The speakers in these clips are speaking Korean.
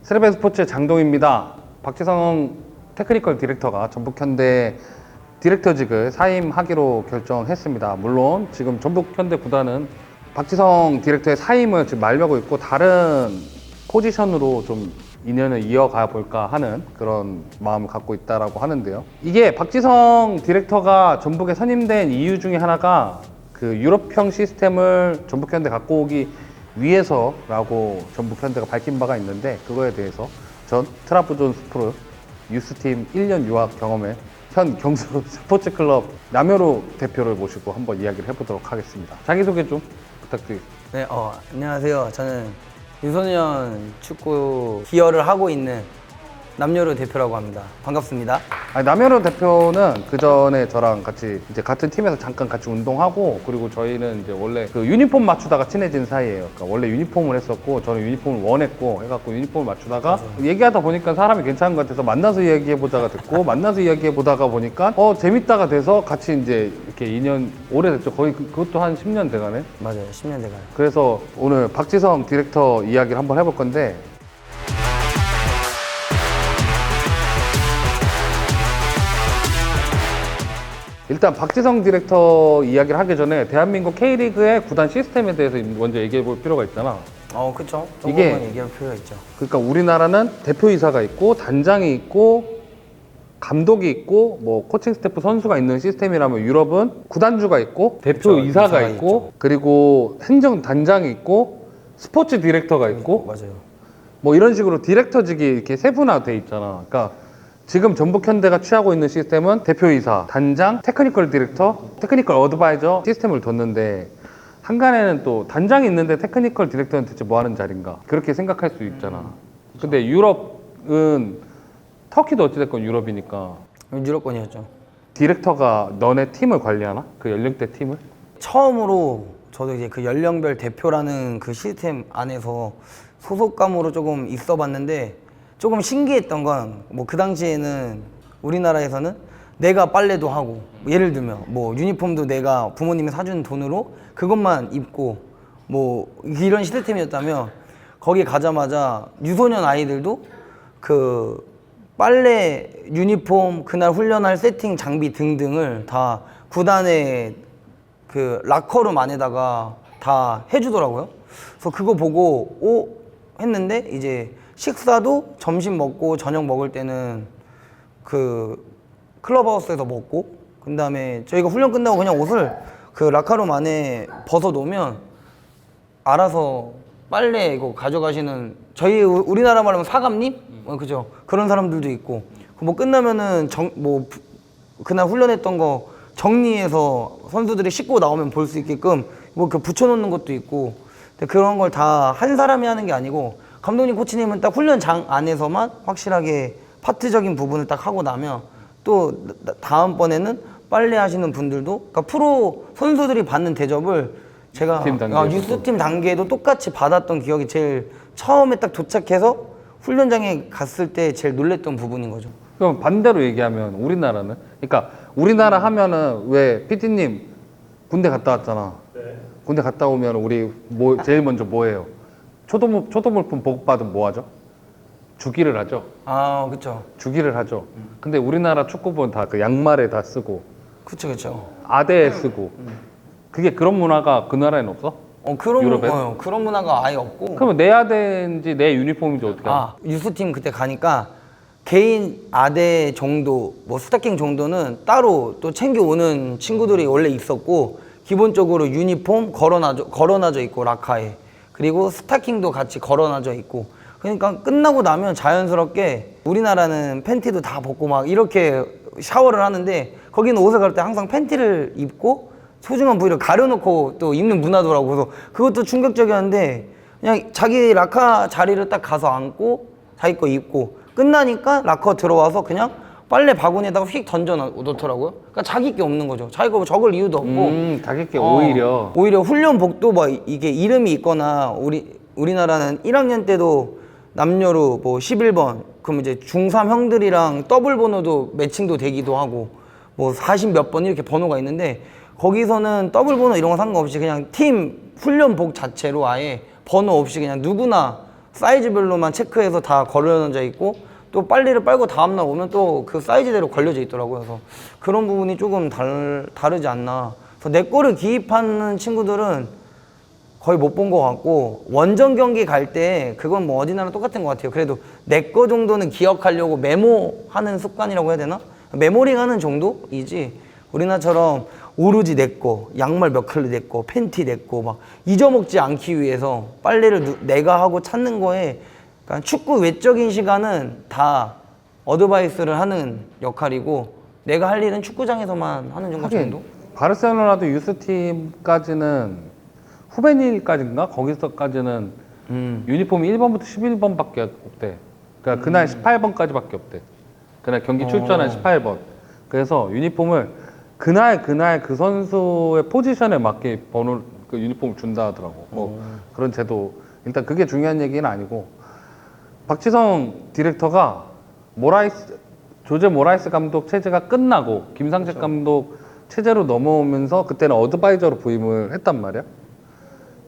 스레벤 스포츠의 장동입니다. 박지성 테크니컬 디렉터가 전북현대 디렉터직을 사임하기로 결정했습니다. 물론 지금 전북현대 구단은 박지성 디렉터의 사임을 지금 말려고 있고 다른 포지션으로 좀 인연을 이어가 볼까 하는 그런 마음을 갖고 있다라고 하는데요. 이게 박지성 디렉터가 전북에 선임된 이유 중에 하나가 그 유럽형 시스템을 전북현대 갖고 오기 위해서라고 전북현대가 밝힌 바가 있는데, 그거에 대해서 전 트라부존스프르 유스팀 1년 유학 경험의 현 경수 스포츠클럽 남효루 대표를 모시고 한번 이야기를 해보도록 하겠습니다. 자기소개 좀 부탁드리겠습니다. 네, 안녕하세요. 저는 유소년 축구 기여를 하고 있는 남효루 대표라고 합니다. 반갑습니다. 남효루 대표는 그 전에 저랑 같이 이제 같은 팀에서 잠깐 같이 운동하고, 그리고 저희는 이제 원래 그 유니폼 맞추다가 친해진 사이예요. 그러니까 원래 유니폼을 했었고 저는 유니폼을 원했고 해갖고 유니폼을 맞추다가 얘기하다 보니까 사람이 괜찮은 것 같아서 만나서 이야기해보다가 됐고 만나서 이야기해보다가 보니까 재밌다가 돼서 같이 이제 이렇게 2년 오래됐죠. 거의 그것도 한 10년 돼가네. 맞아요. 10년 돼가요. 그래서 오늘 박지성 디렉터 이야기를 한번 해볼 건데, 일단 박지성 디렉터 이야기를 하기 전에 대한민국 K리그의 구단 시스템에 대해서 먼저 얘기해 볼 필요가 있잖아. 그쵸. 이게- 조금은 얘기할 필요가 있죠. 그러니까 우리나라는 대표이사가 있고 단장이 있고 감독이 있고 뭐 코칭 스태프 선수가 있는 시스템이라면, 유럽은 구단주가 있고 대표이사가 이사가 있고 그리고 행정단장이 있고 스포츠 디렉터가 있고 맞아요. 뭐 이런 식으로 디렉터직이 이렇게 세분화돼 있잖아. 그러니까 지금 전북현대가 취하고 있는 시스템은 대표이사, 단장, 테크니컬 디렉터, 테크니컬 어드바이저 시스템을 뒀는데, 한간에는 또 단장이 있는데 테크니컬 디렉터는 대체 뭐 하는 자리인가? 그렇게 생각할 수 있잖아. 근데 유럽은, 터키도 어찌됐건 유럽이니까 유럽권이었죠. 디렉터가 너네 팀을 관리하나? 그 연령대 팀을? 처음으로 저도 이제 그 연령별 대표라는 그 시스템 안에서 소속감으로 조금 있어 봤는데, 조금 신기했던 건 뭐 그 당시에는 우리나라에서는 내가 빨래도 하고, 예를 들면 뭐 유니폼도 내가 부모님이 사준 돈으로 그것만 입고 뭐 이런 시스템이었다면, 거기 가자마자 유소년 아이들도 그 빨래, 유니폼, 그날 훈련할 세팅 장비 등등을 다 구단의 그 라커룸 안에다가 다 해주더라고요. 그래서 그거 보고 했는데, 이제 식사도 점심 먹고 저녁 먹을 때는 그 클럽하우스에서 먹고, 그 다음에 저희가 훈련 끝나고 그냥 옷을 그 라카룸 안에 벗어 놓으면 알아서 빨래 이거 가져가시는, 저희 우리나라 말로 하면 사감님? 그죠? 그런 사람들도 있고, 뭐 끝나면은 그날 훈련했던 거 정리해서 선수들이 씻고 나오면 볼 수 있게끔 뭐 그 붙여놓는 것도 있고. 근데 그런 걸 다 한 사람이 하는 게 아니고, 감독님, 코치님은 딱 훈련장 안에서만 확실하게 파트적인 부분을 딱 하고 나면, 또 다음번에는 빨래 하시는 분들도, 그러니까 프로 선수들이 받는 대접을 제가 유스팀 단계에도 똑같이 받았던 기억이 제일 처음에 딱 도착해서 훈련장에 갔을 때 제일 놀랬던 부분인 거죠. 그럼 반대로 얘기하면 우리나라는? 그러니까 우리나라 하면은 왜 PD님 군대 갔다 왔잖아. 네. 군대 갔다 오면 우리 제일 먼저 뭐 해요? 초도물품 보급받으면 뭐 하죠? 주기를 하죠. 그쵸. 주기를 하죠. 근데 우리나라 축구부는 다 그 양말에 다 쓰고, 그쵸. 아대에 쓰고. 그게 그런 문화가 그 나라에는 없어? 그런 문화가 아예 없고. 그러면 내 아대인지 내 유니폼인지 어떻게 알아? 유스팀 그때 가니까 개인 아대 정도, 뭐 스타킹 정도는 따로 또 챙겨오는 친구들이 원래 있었고, 기본적으로 유니폼 걸어놔져 있고 라카에, 그리고 스타킹도 같이 걸어놔져 있고. 그러니까 끝나고 나면 자연스럽게, 우리나라는 팬티도 다 벗고 막 이렇게 샤워를 하는데, 거기는 옷을 갈 때 항상 팬티를 입고 소중한 부위를 가려놓고 또 입는 문화더라고. 그래서 그것도 충격적이었는데, 그냥 자기 라카 자리를 딱 가서 앉고 자기 거 입고, 끝나니까 라커 들어와서 그냥 빨래 바구니에다가 휙 던져 놓더라고요. 그러니까 자기 게 없는 거죠. 자기 거 적을 이유도 없고. 자기 게 오히려 훈련복도 뭐 이게 이름이 있거나, 우리나라는 1학년 때도 남녀로 뭐 11번, 그럼 이제 중3 형들이랑 더블 번호도 매칭도 되기도 하고, 뭐 40 몇 번 이렇게 번호가 있는데, 거기서는 더블 번호 이런 거 상관없이 그냥 팀 훈련복 자체로 아예 번호 없이 그냥 누구나 사이즈별로만 체크해서 다 걸려져 있고 또 빨리를 빨고 다음날 오면 또 그 사이즈대로 걸려져 있더라고요. 그래서 그런 부분이 조금 다르지 않나. 그래서 내 거를 기입하는 친구들은 거의 못 본 것 같고, 원정 경기 갈 때 그건 뭐 어디나라 똑같은 것 같아요. 그래도 내 거 정도는 기억하려고 메모하는 습관이라고 해야 되나? 메모링하는 정도이지, 우리나라처럼 오로지 내 거, 양말 몇 켤레 내 거, 팬티 내 거 막 잊어먹지 않기 위해서 빨래를 내가 하고 찾는 거에, 그러니까 축구 외적인 시간은 다 어드바이스를 하는 역할이고, 내가 할 일은 축구장에서만 하는 정도. 하긴 바르셀로나도 유스팀까지는 후베닐까지인가? 거기서까지는 유니폼이 1번부터 11번밖에 없대. 그러니까 그날 18번까지밖에 없대. 그날 경기 출전한 18번. 그래서 유니폼을 그날 그 선수의 포지션에 맞게 번호 그 유니폼을 준다 하더라고. 뭐 그런 제도. 일단 그게 중요한 얘기는 아니고, 박지성 디렉터가 조제 모라이스 감독 체제가 끝나고 김상식 감독 체제로 넘어오면서 그때는 어드바이저로 부임을 했단 말이야.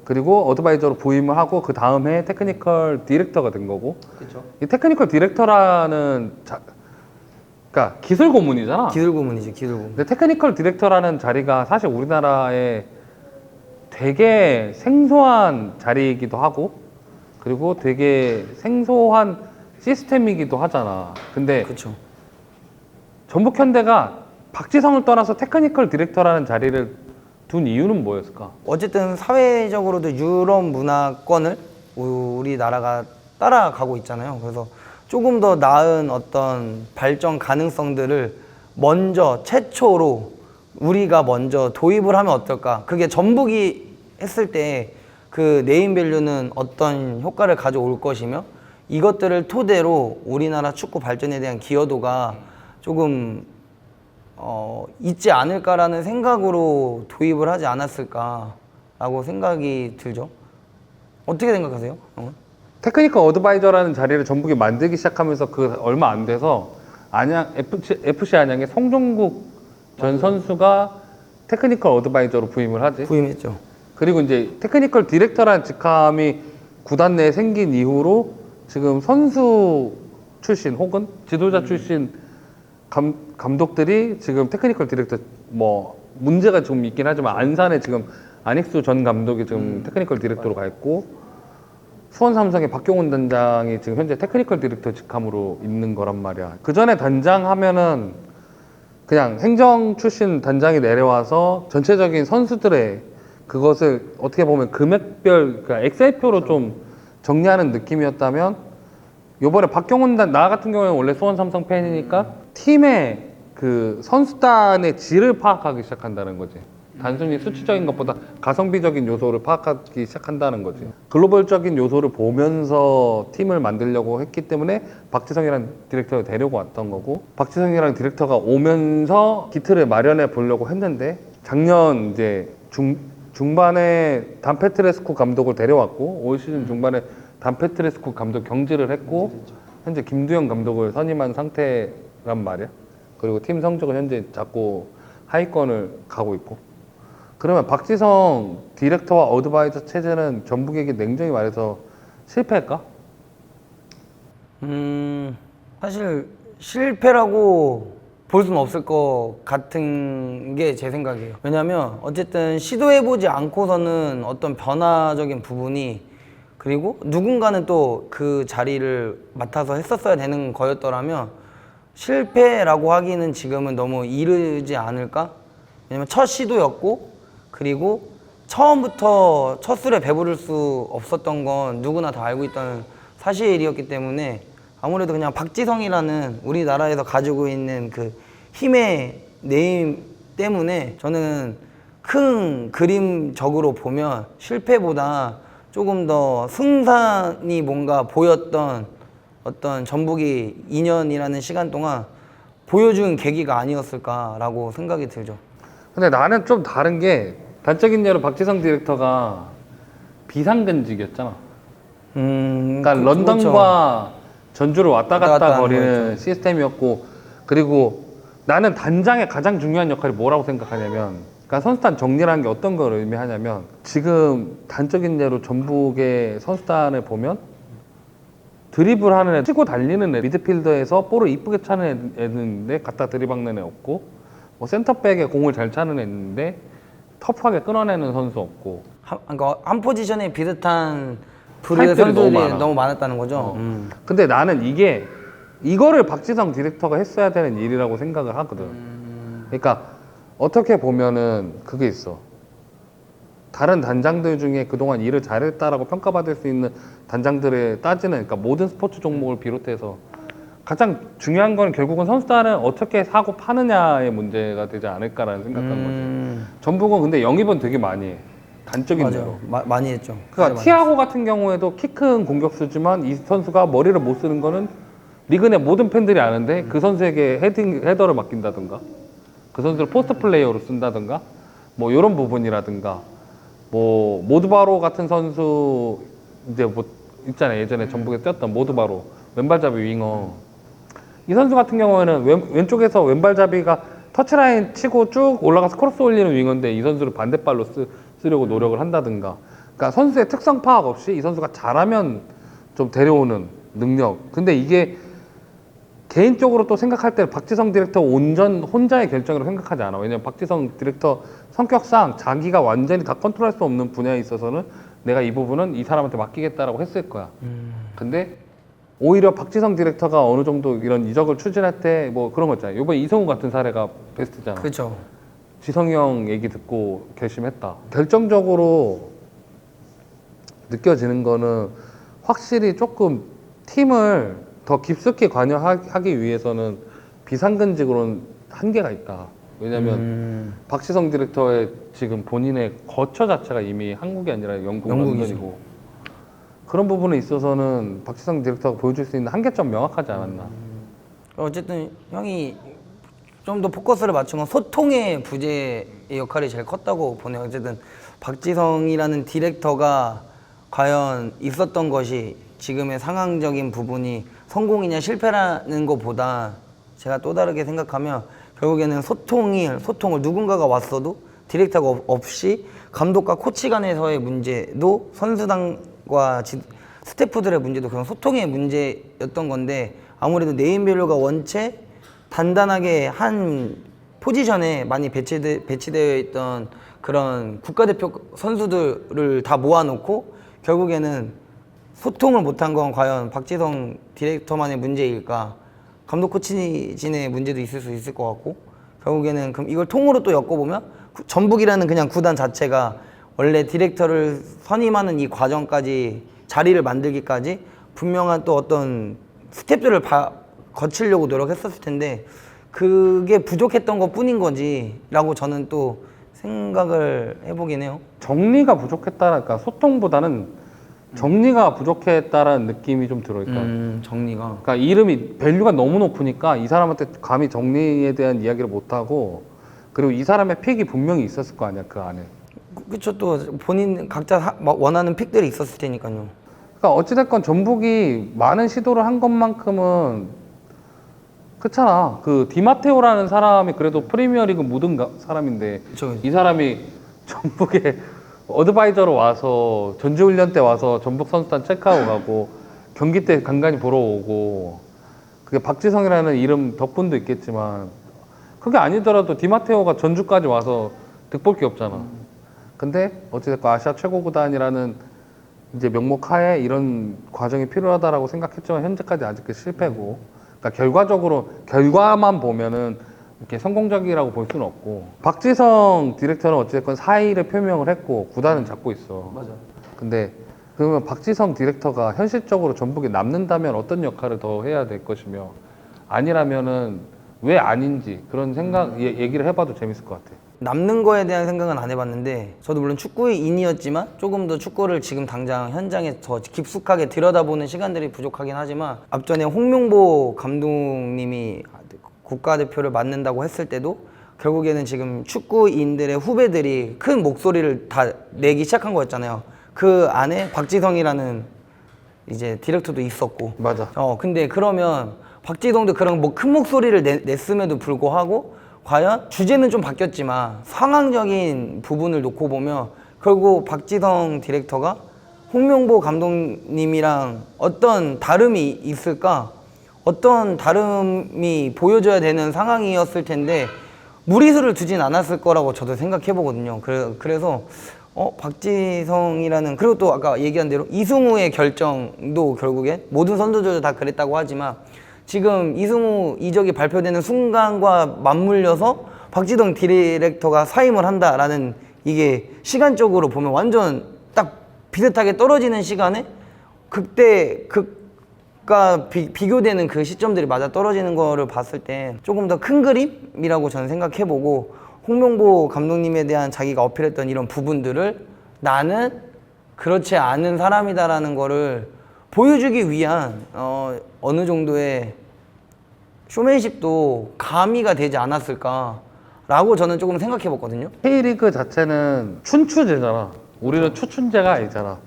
그리고 어드바이저로 부임을 하고 그 다음 해에 테크니컬 디렉터가 된 거고. 그렇죠. 이 테크니컬 디렉터라는 그러니까 기술 고문이잖아. 기술 고문이지, 기술 고문. 근데 테크니컬 디렉터라는 자리가 사실 우리나라에 되게 생소한 자리이기도 하고, 그리고 되게 생소한 시스템이기도 하잖아. 근데 그렇죠. 전북현대가 박지성을 떠나서 테크니컬 디렉터라는 자리를 둔 이유는 뭐였을까? 어쨌든 사회적으로도 유럽 문화권을 우리나라가 따라가고 있잖아요. 그래서 조금 더 나은 어떤 발전 가능성들을 먼저 최초로 우리가 먼저 도입을 하면 어떨까? 그게 전북이 했을 때 그 네임밸류는 어떤 효과를 가져올 것이며, 이것들을 토대로 우리나라 축구 발전에 대한 기여도가 조금 있지 않을까라는 생각으로 도입을 하지 않았을까라고 생각이 들죠. 어떻게 생각하세요, 형은? 테크니컬 어드바이저라는 자리를 전북이 만들기 시작하면서 그 얼마 안 돼서 FC 안양의 송종국 전 선수가 테크니컬 어드바이저로 부임을 하지. 부임했죠. 그리고 이제 테크니컬 디렉터라는 직함이 구단 내에 생긴 이후로 지금 선수 출신 혹은 지도자 출신 감독들이 지금 테크니컬 디렉터, 뭐 문제가 좀 있긴 하지만 안산에 지금 안익수 전 감독이 지금 테크니컬 디렉터로 가 있고, 수원 삼성의 박경훈 단장이 지금 현재 테크니컬 디렉터 직함으로 있는 거란 말이야. 그 전에 단장 하면은 그냥 행정 출신 단장이 내려와서 전체적인 선수들의 그것을 어떻게 보면 금액별, 그러니까 엑셀표로 좀 정리하는 느낌이었다면, 요번에 박경훈 나 같은 경우에는 원래 수원 삼성 팬이니까 팀의 그 선수단의 질을 파악하기 시작한다는 거지. 단순히 수치적인 것보다 가성비적인 요소를 파악하기 시작한다는 거지. 글로벌적인 요소를 보면서 팀을 만들려고 했기 때문에 박지성이라는 디렉터를 데리고 왔던 거고, 박지성이라는 디렉터가 오면서 기틀을 마련해 보려고 했는데, 작년 이제 중반에 단페트레스쿠 감독을 데려왔고, 올 시즌 중반에 단페트레스쿠 감독 경질을 했고, 현재 김두영 감독을 선임한 상태란 말이야. 그리고 팀 성적은 현재 자꾸 하위권을 가고 있고. 그러면 박지성 디렉터와 어드바이저 체제는 전북에게 냉정히 말해서 실패할까? 사실 실패라고 볼 수는 없을 것 같은 게 제 생각이에요. 왜냐면 어쨌든 시도해보지 않고서는 어떤 변화적인 부분이, 그리고 누군가는 또 그 자리를 맡아서 했었어야 되는 거였더라면 실패라고 하기는 지금은 너무 이르지 않을까? 왜냐면 첫 시도였고, 그리고 처음부터 첫 술에 배부를 수 없었던 건 누구나 다 알고 있던 사실이었기 때문에, 아무래도 그냥 박지성이라는 우리나라에서 가지고 있는 그 힘의 네임 때문에 저는 큰 그림적으로 보면 실패보다 조금 더 승산이 뭔가 보였던 어떤 전북이 2년이라는 시간 동안 보여준 계기가 아니었을까라고 생각이 들죠. 근데 나는 좀 다른 게, 단적인 예로 박지성 디렉터가 비상근직이었잖아. 그러니까 런던과 전주를 왔다 갔다 거리는 시스템이었고, 그리고 나는 단장의 가장 중요한 역할이 뭐라고 생각하냐면, 그러니까 선수단 정리라는 게 어떤 걸 의미하냐면, 지금 단적인 예로 전북의 선수단을 보면 드리블하는 애, 치고 달리는 애, 미드필더에서 볼을 이쁘게 차는 애인데 갖다 들이박는 애 없고, 뭐 센터백에 공을 잘 차는 애인데 터프하게 끊어내는 선수 없고. 그러니까 한 포지션에 비슷한 부류의 타입들이 너무 선수들이 많아. 너무 많았다는 거죠. 근데 나는 이거를 박지성 디렉터가 했어야 되는 일이라고 생각을 하거든. 그러니까 어떻게 보면은 그게 있어. 다른 단장들 중에 그동안 일을 잘했다라고 평가받을 수 있는 단장들의 따지는, 그러니까 모든 스포츠 종목을 비롯해서 가장 중요한 건 결국은 선수단을 어떻게 사고 파느냐의 문제가 되지 않을까라는 생각하는 거지. 전북은 근데 영입은 되게 많이 해. 단적인 예로. 맞아요. 많이 했죠. 그러니까 티아고 같은 경우에도 키 큰 공격수지만 이 선수가 머리를 못 쓰는 거는 리그 내 모든 팬들이 아는데 그 선수에게 헤더를 맡긴다든가 그 선수를 포스트 플레이어로 쓴다든가 뭐 이런 부분이라든가 뭐 모드바로 같은 선수 이제 뭐 있잖아요. 예전에 전북에 뛰었던 모드바로 왼발잡이 윙어. 이 선수 같은 경우에는 왼쪽에서 왼발잡이가 터치라인 치고 쭉 올라가서 크로스 올리는 윙어인데 이 선수를 반대발로 쓰려고 노력을 한다든가. 그러니까 선수의 특성 파악 없이 이 선수가 잘하면 좀 데려오는 능력. 근데 이게 개인적으로 또 생각할 때 박지성 디렉터 혼자의 결정이라고 생각하지 않아. 왜냐면 박지성 디렉터 성격상 자기가 완전히 다 컨트롤할 수 없는 분야에 있어서는 내가 이 부분은 이 사람한테 맡기겠다라고 했을 거야. 근데 오히려 박지성 디렉터가 어느 정도 이런 이적을 추진할 때 뭐 그런 거 있잖아요. 이번에 이성우 같은 사례가 베스트잖아. 그렇죠. 지성이 형 얘기 듣고 결심했다. 결정적으로 느껴지는 거는 확실히 조금 팀을 더 깊숙이 관여하기 위해서는 비상근직으로는 한계가 있다. 왜냐면 박지성 디렉터의 지금 본인의 거처 자체가 이미 한국이 아니라 영국이고 그런 부분에 있어서는 박지성 디렉터가 보여줄 수 있는 한계점 명확하지 않았나. 어쨌든 형이 좀 더 포커스를 맞춘 건 소통의 부재의 역할이 제일 컸다고 보네요. 어쨌든 박지성이라는 디렉터가 과연 있었던 것이 지금의 상황적인 부분이 성공이냐 실패라는 것보다 제가 또 다르게 생각하면 결국에는 소통을 누군가가 왔어도 디렉터가 없이 감독과 코치 간에서의 문제도 선수단과 스태프들의 문제도 그런 소통의 문제였던 건데 아무래도 네임밸류가 원체 단단하게 한 포지션에 많이 배치되어 있던 그런 국가대표 선수들을 다 모아놓고 결국에는 소통을 못한 건 과연 박지성 디렉터만의 문제일까? 감독 코치진의 문제도 있을 수 있을 것 같고 결국에는 그럼 이걸 통으로 또 엮어보면 전북이라는 그냥 구단 자체가 원래 디렉터를 선임하는 이 과정까지 자리를 만들기까지 분명한 또 어떤 스텝들을 거치려고 노력했었을 텐데 그게 부족했던 것 뿐인 거지 라고 저는 또 생각을 해보긴 해요. 정리가 부족했다랄까 소통보다는 정리가 부족했다라는 느낌이 좀 들어요. 정리가. 그러니까 이름이 밸류가 너무 높으니까 이 사람한테 감히 정리에 대한 이야기를 못 하고 그리고 이 사람의 픽이 분명히 있었을 거 아니야 그 안에. 그쵸. 또 본인 각자 원하는 픽들이 있었을 테니까요. 그러니까 어찌됐건 전북이 많은 시도를 한 것만큼은 그렇잖아. 그 디마테오라는 사람이 그래도 프리미어리그 묻은 사람인데 그쵸. 이 사람이 전북에 어드바이저로 와서 전지훈련 때 와서 전북 선수단 체크하고 가고 경기 때 간간히 보러 오고 그게 박지성이라는 이름 덕분도 있겠지만 그게 아니더라도 디마테오가 전주까지 와서 득볼 게 없잖아. 근데 어찌됐건 아시아 최고 구단이라는 이제 명목하에 이런 과정이 필요하다라고 생각했지만 현재까지 아직 그 실패고 그러니까 결과적으로 결과만 보면은 이렇게 성공적이라고 볼 수는 없고 박지성 디렉터는 어찌됐건 사의를 표명을 했고 구단은 잡고 있어. 맞아. 근데 그러면 박지성 디렉터가 현실적으로 전북에 남는다면 어떤 역할을 더 해야 될 것이며 아니라면은 왜 아닌지 그런 생각 얘기를 해봐도 재밌을 것 같아. 남는 거에 대한 생각은 안 해봤는데 저도 물론 축구인이었지만 조금 더 축구를 지금 당장 현장에 더 깊숙하게 들여다보는 시간들이 부족하긴 하지만 앞전에 홍명보 감독님이 국가대표를 맡는다고 했을 때도 결국에는 지금 축구인들의 후배들이 큰 목소리를 다 내기 시작한 거였잖아요. 그 안에 박지성이라는 이제 디렉터도 있었고. 맞아. 근데 그러면 박지성도 그런 뭐 큰 목소리를 냈음에도 불구하고 과연 주제는 좀 바뀌었지만 상황적인 부분을 놓고 보면 결국 박지성 디렉터가 홍명보 감독님이랑 어떤 다름이 있을까? 어떤 다름이 보여줘야 되는 상황이었을 텐데 무리수를 두진 않았을 거라고 저도 생각해 보거든요. 그래서 박지성이라는, 그리고 또 아까 얘기한 대로 이승우의 결정도 결국엔 모든 선수들도 다 그랬다고 하지만 지금 이승우 이적이 발표되는 순간과 맞물려서 박지성 디렉터가 사임을 한다라는, 이게 시간적으로 보면 완전 딱 비슷하게 떨어지는 시간에 극과 비교되는 그 시점들이 맞아 떨어지는 거를 봤을 때 조금 더 큰 그림이라고 저는 생각해보고, 홍명보 감독님에 대한 자기가 어필했던 이런 부분들을 나는 그렇지 않은 사람이다라는 거를 보여주기 위한 어느 정도의 쇼맨십도 가미가 되지 않았을까라고 저는 조금 생각해봤거든요. K리그 자체는 춘추제잖아. 우리는 추춘제가 아니잖아.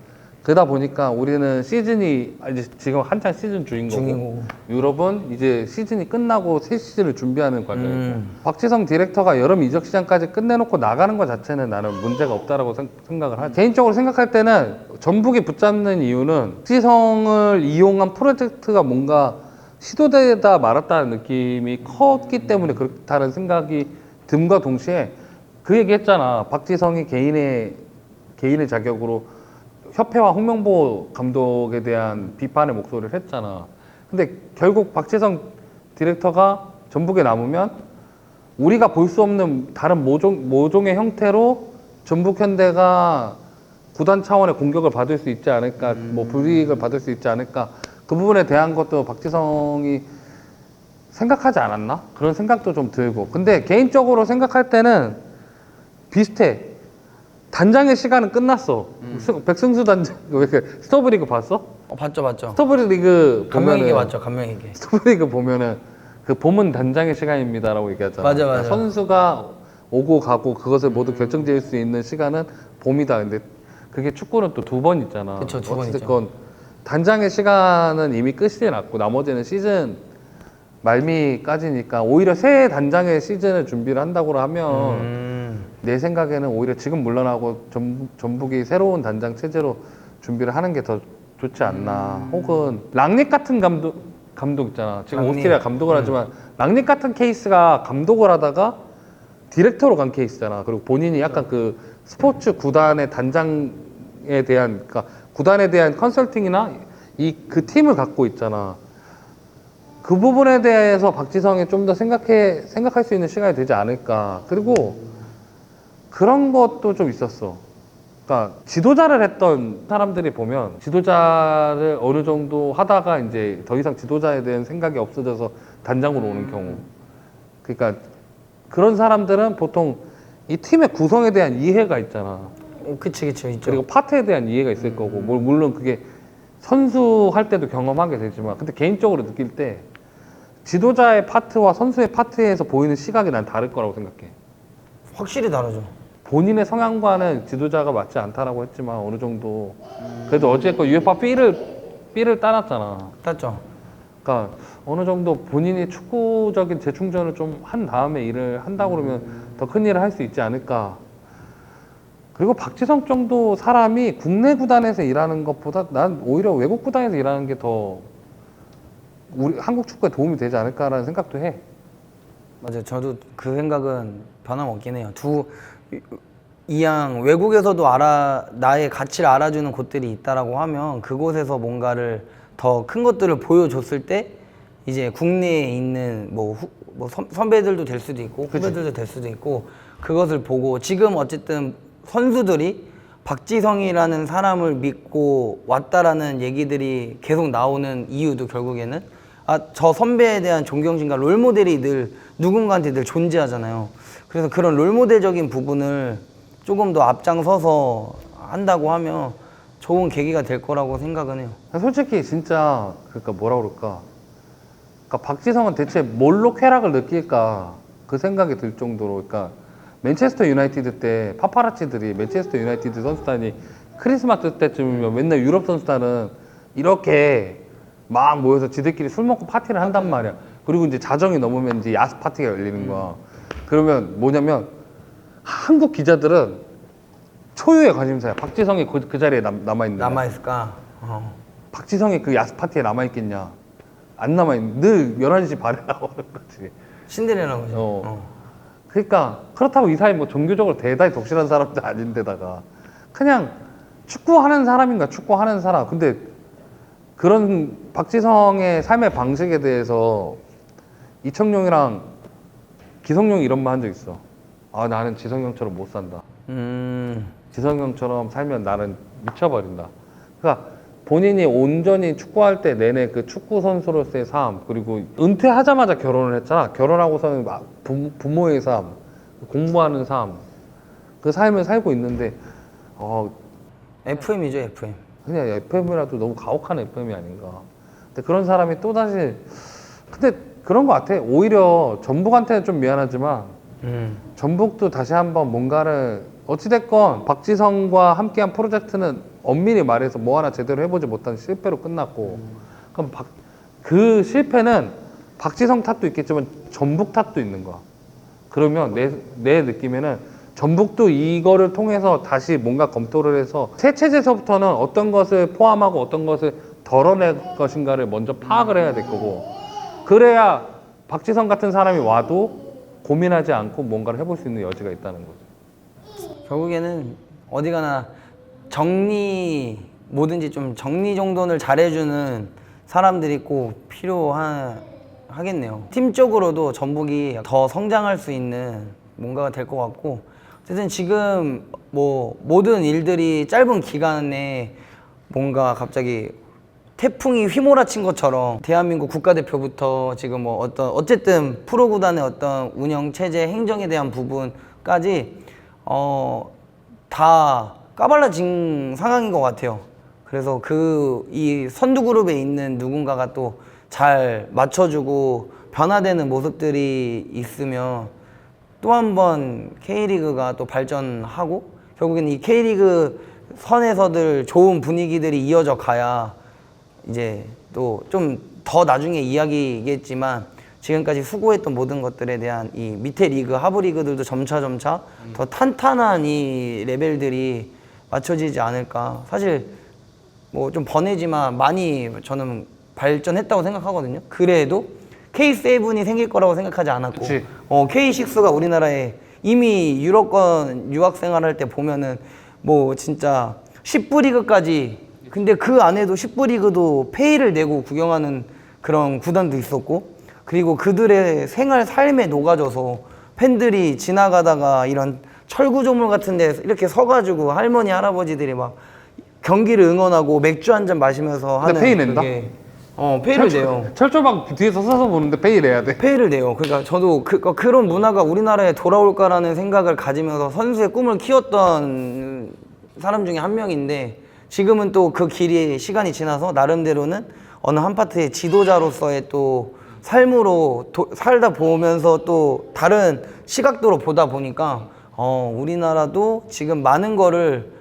그러다 보니까 우리는 시즌이 이제 지금 한창 시즌 중이고 유럽은 이제 시즌이 끝나고 새 시즌을 준비하는 과정이고 박지성 디렉터가 여름 이적 시장까지 끝내놓고 나가는 것 자체는 나는 문제가 없다라고 생각을 하지. 개인적으로 생각할 때는 전북이 붙잡는 이유는 박지성을 이용한 프로젝트가 뭔가 시도되다 말았다는 느낌이 컸기 때문에 그렇다는 생각이 듦과 동시에 그 얘기 했잖아. 박지성이 개인의 자격으로 협회와 홍명보 감독에 대한 비판의 목소리를 했잖아. 근데 결국 박지성 디렉터가 전북에 남으면 우리가 볼 수 없는 다른 모종의 형태로 전북 현대가 구단 차원의 공격을 받을 수 있지 않을까, 뭐 불이익을 받을 수 있지 않을까, 그 부분에 대한 것도 박지성이 생각하지 않았나? 그런 생각도 좀 들고. 근데 개인적으로 생각할 때는 비슷해. 단장의 시간은 끝났어. 백승수 단장, 왜 이렇게 스토브리그 봤어? 봤죠. 스토브리그 감명이게 보면은, 봤죠, 감명이게. 스토브리그 보면은 그 봄은 단장의 시간입니다라고 얘기하잖아. 맞아. 그러니까 선수가 오고 가고 그것을 모두 결정지을 수 있는 시간은 봄이다. 근데 그게 축구는 또 두 번 있잖아. 그쵸, 두번 어쨌든 단장의 시간은 이미 끝이 났고 나머지는 시즌 말미까지니까 오히려 새 단장의 시즌을 준비를 한다고 하면 내 생각에는 오히려 지금 물러나고 전북이 새로운 단장 체제로 준비를 하는 게 더 좋지 않나. 혹은 랑닉 같은 감독 있잖아. 지금 랑닉. 오스트리아 감독을 하지만 랑닉 같은 케이스가 감독을 하다가 디렉터로 간 케이스잖아. 그리고 본인이 약간 그 스포츠 구단의 단장에 대한, 그러니까 구단에 대한 컨설팅이나 그 팀을 갖고 있잖아. 그 부분에 대해서 박지성이 좀 더 생각할 수 있는 시간이 되지 않을까. 그리고 그런 것도 좀 있었어. 그러니까 지도자를 했던 사람들이 보면 지도자를 어느 정도 하다가 이제 더 이상 지도자에 대한 생각이 없어져서 단장으로 오는 경우. 그러니까 그런 사람들은 보통 이 팀의 구성에 대한 이해가 있잖아. 그치 있죠. 그리고 파트에 대한 이해가 있을 거고, 물론 그게 선수 할 때도 경험하게 되지만, 근데 개인적으로 느낄 때 지도자의 파트와 선수의 파트에서 보이는 시각이 난 다를 거라고 생각해. 확실히 다르죠. 본인의 성향과는 지도자가 맞지 않다라고 했지만 어느 정도 그래도 어쨌건 UEFA B를 따놨잖아. 땄죠. 그러니까 어느 정도 본인이 축구적인 재충전을 좀 한 다음에 일을 한다고 그러면 더 큰 일을 할 수 있지 않을까. 그리고 박지성 정도 사람이 국내 구단에서 일하는 것보다 난 오히려 외국 구단에서 일하는 게 더 우리 한국 축구에 도움이 되지 않을까라는 생각도 해. 맞아요. 저도 그 생각은 변함없긴 해요. 이양 외국에서도 나의 가치를 알아주는 곳들이 있다라고 하면 그곳에서 뭔가를 더 큰 것들을 보여줬을 때 이제 국내에 있는 선배들도 될 수도 있고 후배들도 될 수도 있고, 그것을 보고 지금 어쨌든 선수들이 박지성이라는 사람을 믿고 왔다라는 얘기들이 계속 나오는 이유도 결국에는 저 선배에 대한 존경심과 롤모델이 늘 누군가한테 늘 존재하잖아요. 그래서 그런 롤모델적인 부분을 조금 더 앞장서서 한다고 하면 좋은 계기가 될 거라고 생각은 해요. 솔직히 진짜 그러니까 뭐라 그럴까. 그러니까 박지성은 대체 뭘로 쾌락을 느낄까 그 생각이 들 정도로. 그러니까 맨체스터 유나이티드 때 파파라치들이 맨체스터 유나이티드 선수단이 크리스마스 때쯤이면 맨날 유럽 선수단은 이렇게 막 모여서 지들끼리 술 먹고 파티를 한단 말이야. 그리고 이제 자정이 넘으면 이제 야스 파티가 열리는 거야. 그러면 뭐냐면 한국 기자들은 초유의 관심사야. 박지성이 그 자리에 남아있는. 남아있을까? 박지성이 그 야스 파티에 남아있겠냐? 안 남아있는. 늘 11시 반에 나오는 거지. 신데렐라 거죠. 그러니까 그렇다고 이 사람이 뭐 종교적으로 대단히 독실한 사람도 아닌데다가 그냥 축구하는 사람인가 축구하는 사람. 근데 그런 박지성의 삶의 방식에 대해서 이청용이랑 기성용이 이런 말 한 적 있어. 아, 나는 지성형처럼 못 산다. 지성형처럼 살면 나는 미쳐버린다. 그러니까 본인이 온전히 축구할 때 내내 그 축구 선수로서의 삶, 그리고 은퇴하자마자 결혼을 했잖아. 결혼하고서는 막 부모의 삶, 공부하는 삶, 그 삶을 살고 있는데 FM이죠, FM. 그냥 FM이라도 너무 가혹한 FM이 아닌가. 근데 그런 사람이 또다시, 근데 그런 것 같아. 오히려 전북한테는 좀 미안하지만 전북도 다시 한번 뭔가를, 어찌됐건 박지성과 함께한 프로젝트는 엄밀히 말해서 뭐 하나 제대로 해보지 못한 실패로 끝났고, 그럼 그 실패는 박지성 탓도 있겠지만 전북 탓도 있는 거야. 그러면 내 느낌에는 전북도 이거를 통해서 다시 뭔가 검토를 해서 새 체제에서부터는 어떤 것을 포함하고 어떤 것을 덜어낼 것인가를 먼저 파악을 해야 될 거고, 그래야 박지성 같은 사람이 와도 고민하지 않고 뭔가를 해볼 수 있는 여지가 있다는 거죠. 결국에는 어디 가나 뭐든지 좀 정리정돈을 잘해주는 사람들이 꼭 필요하겠네요. 팀적으로도 전북이 더 성장할 수 있는 뭔가가 될 것 같고, 어쨌든 지금 뭐 모든 일들이 짧은 기간에 뭔가 갑자기 태풍이 휘몰아친 것처럼 대한민국 국가대표부터 지금 뭐 어쨌든 프로구단의 어떤 운영 체제 행정에 대한 부분까지 다 까발라진 상황인 것 같아요. 그래서 이 선두 그룹에 있는 누군가가 또 잘 맞춰주고 변화되는 모습들이 있으면 또 한 번 K리그가 또 발전하고, 결국에는 이 K리그 선에서들 좋은 분위기들이 이어져 가야 이제 또 좀 더 나중에 이야기겠지만 지금까지 수고했던 모든 것들에 대한 이 밑에 리그, 하부 리그들도 점차 더 탄탄한 이 레벨들이 맞춰지지 않을까. 사실 뭐 좀 번외지만 많이 저는 발전했다고 생각하거든요. 그래도 K7이 생길 거라고 생각하지 않았고, 그치. K6가 우리나라에 이미 유럽권 유학생활 할 때 보면은 뭐 진짜 10부 리그까지, 근데 그 안에도 10부 리그도 페이를 내고 구경하는 그런 구단도 있었고, 그리고 그들의 삶에 녹아져서 팬들이 지나가다가 이런 철구조물 같은 데 이렇게 서가지고 할머니 할아버지들이 막 경기를 응원하고 맥주 한 잔 마시면서 하는, 페이 낸다? 페이를 내요. 철조망 뒤에서 서서 보는데 페이 내야 돼. 페이를 내요. 그러니까 저도 그런 문화가 우리나라에 돌아올까라는 생각을 가지면서 선수의 꿈을 키웠던 사람 중에 한 명인데, 지금은 또 그 길이 시간이 지나서 나름대로는 어느 한 파트의 지도자로서의 또 삶으로 살다 보면서 또 다른 시각도로 보다 보니까 우리나라도 지금 많은 거를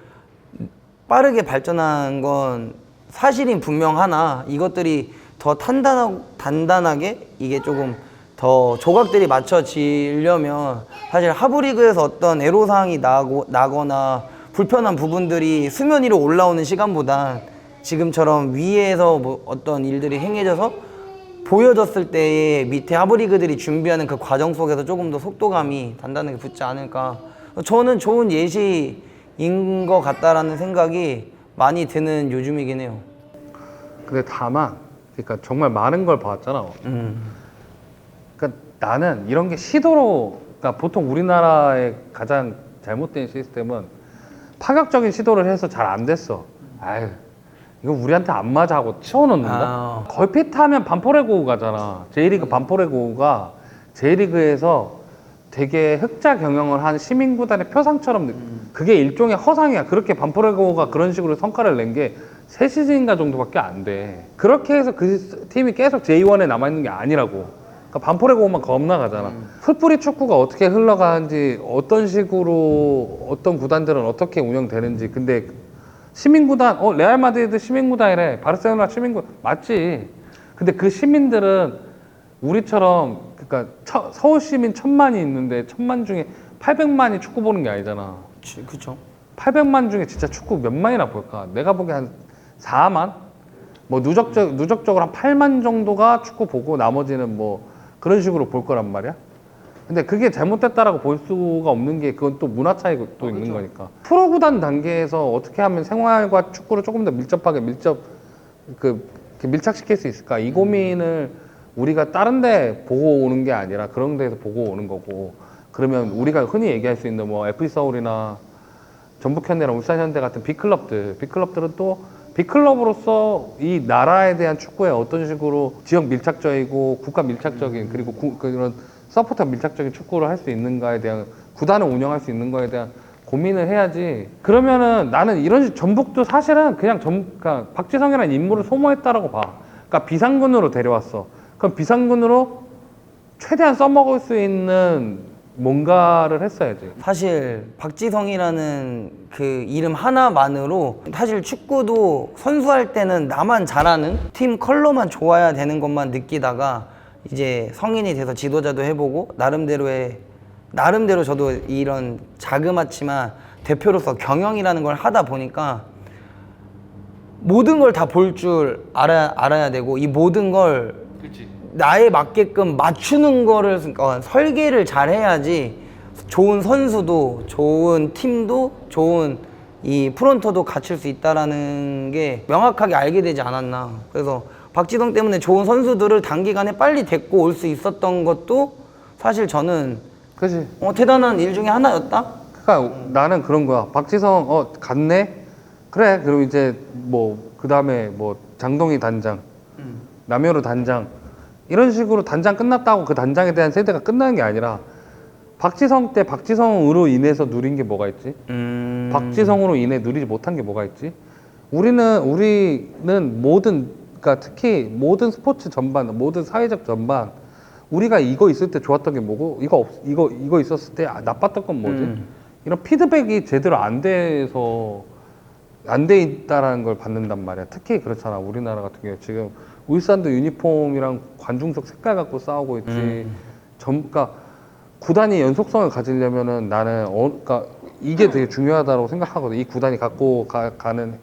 빠르게 발전한 건 사실인 분명하나, 이것들이 더 단단하게 이게 조금 더 조각들이 맞춰지려면 사실 하부리그에서 어떤 애로사항이 나거나 불편한 부분들이 수면 위로 올라오는 시간보다 지금처럼 위에서 뭐 어떤 일들이 행해져서 보여졌을 때의 밑에 하부리그들이 준비하는 그 과정 속에서 조금 더 속도감이 단단하게 붙지 않을까. 저는 좋은 예시인 것 같다라는 생각이 많이 드는 요즘이긴 해요. 근데 다만, 그러니까 정말 많은 걸 봤잖아. 그러니까 나는 이런 게 시도로, 그러니까 보통 우리나라의 가장 잘못된 시스템은 파격적인 시도를 해서 잘 안 됐어. 아유, 이거 우리한테 안 맞아 하고 치워놓는다? 걸핏하면 반포레고우 가잖아. J리그 반포레고우가 J리그에서 되게 흑자 경영을 한 시민구단의 표상처럼 그게 일종의 허상이야. 그렇게 반포레고우가 그런 식으로 성과를 낸 게 3시즌인가 정도밖에 안 돼. 그렇게 해서 그 팀이 계속 J1에 남아있는 게 아니라고. 그러니까 반포레고우만 겁나 가잖아. 풀뿌리 축구가 어떻게 흘러가는지, 어떤 식으로 어떤 구단들은 어떻게 운영되는지. 근데 시민구단, 레알 마드리드 시민구단이래. 바르셀로나 시민구단 맞지. 근데 그 시민들은 우리처럼, 그러니까 서울 시민 1000만이 있는데 1000만 중에 800만이 축구 보는 게 아니잖아. 그쵸. 800만 중에 진짜 축구 몇 만이나 볼까? 내가 보기엔 한 4만? 뭐 누적적으로 한 8만 정도가 축구 보고 나머지는 뭐 그런 식으로 볼 거란 말이야. 근데 그게 잘못됐다라고 볼 수가 없는 게 그건 또 문화 차이가 또 있는 거니까. 프로 구단 단계에서 어떻게 하면 생활과 축구를 조금 더 밀접하게 이렇게 밀착시킬 수 있을까? 이 고민을 우리가 다른 데 보고 오는 게 아니라 그런 데서 보고 오는 거고. 그러면 우리가 흔히 얘기할 수 있는 뭐 FC 서울이나 전북현대나 울산현대 같은 빅클럽들은 또 빅클럽으로서 이 나라에 대한 축구에 어떤 식으로 지역 밀착적이고 국가 밀착적인 그리고 그런 서포터 밀착적인 축구를 할 수 있는가에 대한 구단을 운영할 수 있는 거에 대한 고민을 해야지. 그러면은 나는 이런 전북도 사실은 그러니까 박지성이라는 인물을 소모했다라고 봐. 그러니까 비상군으로 데려왔어. 그럼 비상군으로 최대한 써먹을 수 있는 뭔가를 했어야지. 사실 박지성이라는 그 이름 하나만으로 사실 축구도 선수할 때는 나만 잘하는 팀 컬러만 좋아야 되는 것만 느끼다가 이제 성인이 돼서 지도자도 해보고 나름대로 저도 이런 자그맣지만 대표로서 경영이라는 걸 하다 보니까 모든 걸 다 볼 줄 알아야 되고 이 모든 걸 나에 맞게끔 맞추는 거를 설계를 잘 해야지 좋은 선수도 좋은 팀도 좋은 이 프론터도 갖출 수 있다라는 게 명확하게 알게 되지 않았나. 그래서 박지성 때문에 좋은 선수들을 단기간에 빨리 데리고 올 수 있었던 것도 사실 저는 그치? 대단한 일 중에 하나였다. 그러니까 나는 그런 거야. 박지성 갔네? 그래. 그리고 이제 뭐 그 다음에 뭐 장동희 단장, 남효루 단장 이런 식으로 단장 끝났다고 그 단장에 대한 세대가 끝나는 게 아니라 박지성 때 박지성으로 인해서 누린 게 뭐가 있지? 박지성으로 인해 누리지 못한 게 뭐가 있지? 우리는 그러니까 특히 모든 스포츠 전반, 모든 사회적 전반 우리가 이거 있을 때 좋았던 게 뭐고 이거 있었을 때 나빴던 건 뭐지? 이런 피드백이 제대로 안 돼 있다라는 걸 받는단 말이야. 특히 그렇잖아. 우리나라 같은 경우에 지금 울산도 유니폼이랑 관중석 색깔 갖고 싸우고 있지. 그러니까 구단이 연속성을 가지려면은 나는 그러니까 이게 되게 중요하다고 생각하거든. 이 구단이 갖고 가는